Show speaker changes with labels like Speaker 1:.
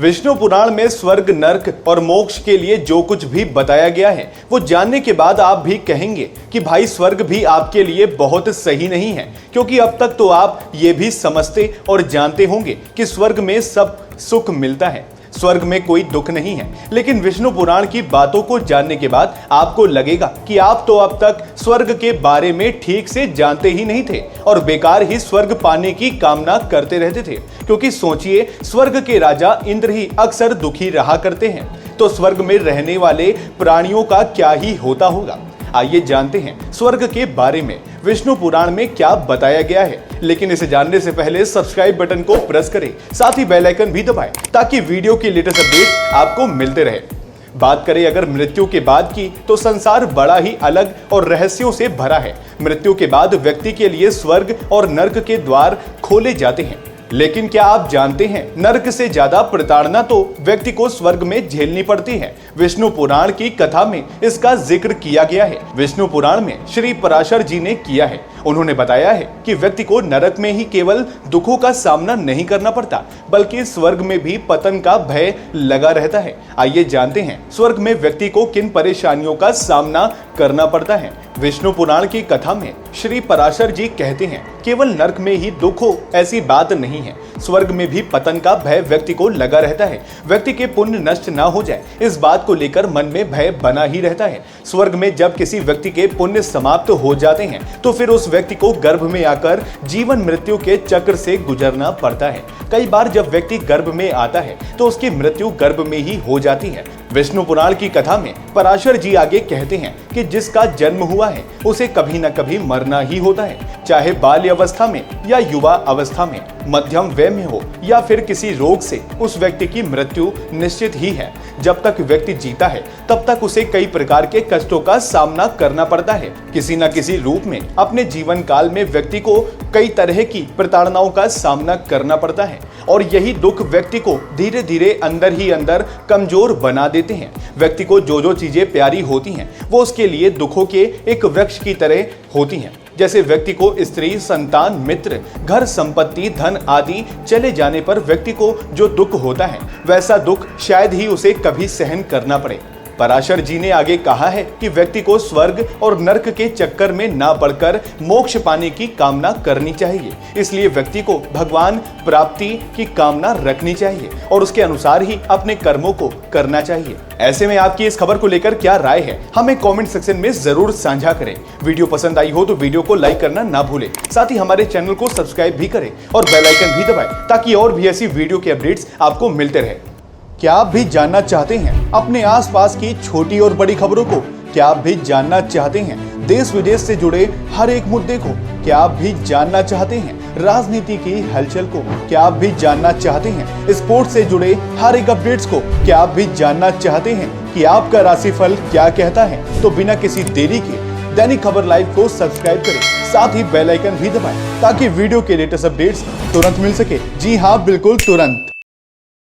Speaker 1: विष्णु पुराण में स्वर्ग, नर्क और मोक्ष के लिए जो कुछ भी बताया गया है वो जानने के बाद आप भी कहेंगे कि भाई स्वर्ग भी आपके लिए बहुत सही नहीं है, क्योंकि अब तक तो आप ये भी समझते और जानते होंगे कि स्वर्ग में सब सुख मिलता है, स्वर्ग में कोई दुख नहीं है। लेकिन विष्णु पुराण की बातों को जानने के बाद आपको लगेगा कि आप तो अब तक स्वर्ग के बारे में ठीक से जानते ही नहीं थे और बेकार ही स्वर्ग पाने की कामना करते रहते थे। क्योंकि सोचिए, स्वर्ग के राजा इंद्र ही अक्सर दुखी रहा करते हैं, तो स्वर्ग में रहने वाले प्राणियों का क्या ही होता होगा। आइए जानते हैं स्वर्ग के बारे में विष्णु पुराण में क्या बताया गया है। लेकिन इसे जानने से पहले सब्सक्राइब बटन को प्रेस करें, साथ ही बेल आइकन भी दबाएं ताकि वीडियो की लेटेस्ट अपडेट आपको मिलते रहे। बात करें अगर मृत्यु के बाद की, तो संसार बड़ा ही अलग और रहस्यों से भरा है। मृत्यु के बाद व्यक्ति के लिए स्वर्ग और नर्क के द्वार खोले जाते हैं। लेकिन क्या आप जानते हैं, नर्क से ज्यादा प्रताड़ना तो व्यक्ति को स्वर्ग में झेलनी पड़ती है। विष्णु पुराण की कथा में इसका जिक्र किया गया है। विष्णु पुराण में श्री पराशर जी ने किया है। उन्होंने बताया है कि व्यक्ति को नरक में ही केवल दुखों का सामना नहीं करना पड़ता, बल्कि स्वर्ग में भी पतन का भय लगा रहता है। आइए जानते हैं स्वर्ग में व्यक्ति को किन परेशानियों का सामना करना पड़ता है। विष्णु पुराण की कथा में श्री पराशर जी कहते हैं, केवल नरक में ही दुख हो ऐसी बात नहीं है, स्वर्ग में भी पतन का भय व्यक्ति को लगा रहता है। व्यक्ति के पुण्य नष्ट ना हो जाए, इस बात को लेकर मन में भय बना ही रहता है। स्वर्ग में जब किसी व्यक्ति के पुण्य समाप्त हो जाते हैं, तो फिर उस व्यक्ति को गर्भ में आकर जीवन मृत्यु के चक्र से गुजरना पड़ता है। कई बार जब व्यक्ति गर्भ में आता है तो उसकी मृत्यु गर्भ में ही हो जाती है। विष्णु पुराण की कथा में पराशर जी आगे कहते हैं कि जिसका जन्म हुआ है उसे कभी न कभी मरना ही होता है, चाहे बाल्य अवस्था में या युवा अवस्था में, मध्यम वय में हो या फिर किसी रोग से, उस व्यक्ति की मृत्यु निश्चित ही है। जब तक व्यक्ति जीता है तब तक उसे कई प्रकार के कष्टों का सामना करना पड़ता है। किसी न किसी रूप में अपने जीवन काल में व्यक्ति को कई तरह की प्रताड़नाओं का सामना करना पड़ता है और यही दुख व्यक्ति को धीरे धीरे अंदर ही अंदर कमजोर बना देते हैं। व्यक्ति को जो जो चीजें प्यारी होती हैं वो उसके लिए दुखों के एक वृक्ष की तरह होती हैं। जैसे व्यक्ति को स्त्री, संतान, मित्र, घर, संपत्ति, धन आदि चले जाने पर व्यक्ति को जो दुख होता है, वैसा दुख शायद ही उसे कभी सहन करना पड़े। पराशर जी ने आगे कहा है कि व्यक्ति को स्वर्ग और नर्क के चक्कर में ना पड़कर मोक्ष पाने की कामना करनी चाहिए। इसलिए व्यक्ति को भगवान प्राप्ति की कामना रखनी चाहिए और उसके अनुसार ही अपने कर्मों को करना चाहिए। ऐसे में आपकी इस खबर को लेकर क्या राय है, हमें कमेंट सेक्शन में जरूर साझा करें। वीडियो पसंद आई हो तो वीडियो को लाइक करना ना भूलें, साथ ही हमारे चैनल को सब्सक्राइब भी करें और बेल आइकन भी दबाएं ताकि और भी ऐसी वीडियो के अपडेट्स आपको मिलते रहे। क्या आप भी जानना चाहते हैं अपने आसपास की छोटी और बड़ी खबरों को? क्या आप भी जानना चाहते हैं देश विदेश से जुड़े हर एक मुद्दे को? क्या आप भी जानना चाहते हैं राजनीति की हलचल को? क्या आप भी जानना चाहते हैं स्पोर्ट्स से जुड़े हर एक अपडेट्स को? क्या आप भी जानना चाहते हैं कि आपका राशिफल क्या कहता है? तो बिना किसी देरी के दैनिक खबर लाइव को सब्सक्राइब करें, साथ ही बेल आइकन भी दबाएं ताकि वीडियो के लेटेस्ट अपडेट्स तुरंत मिल सके। जी हाँ, बिल्कुल तुरंत।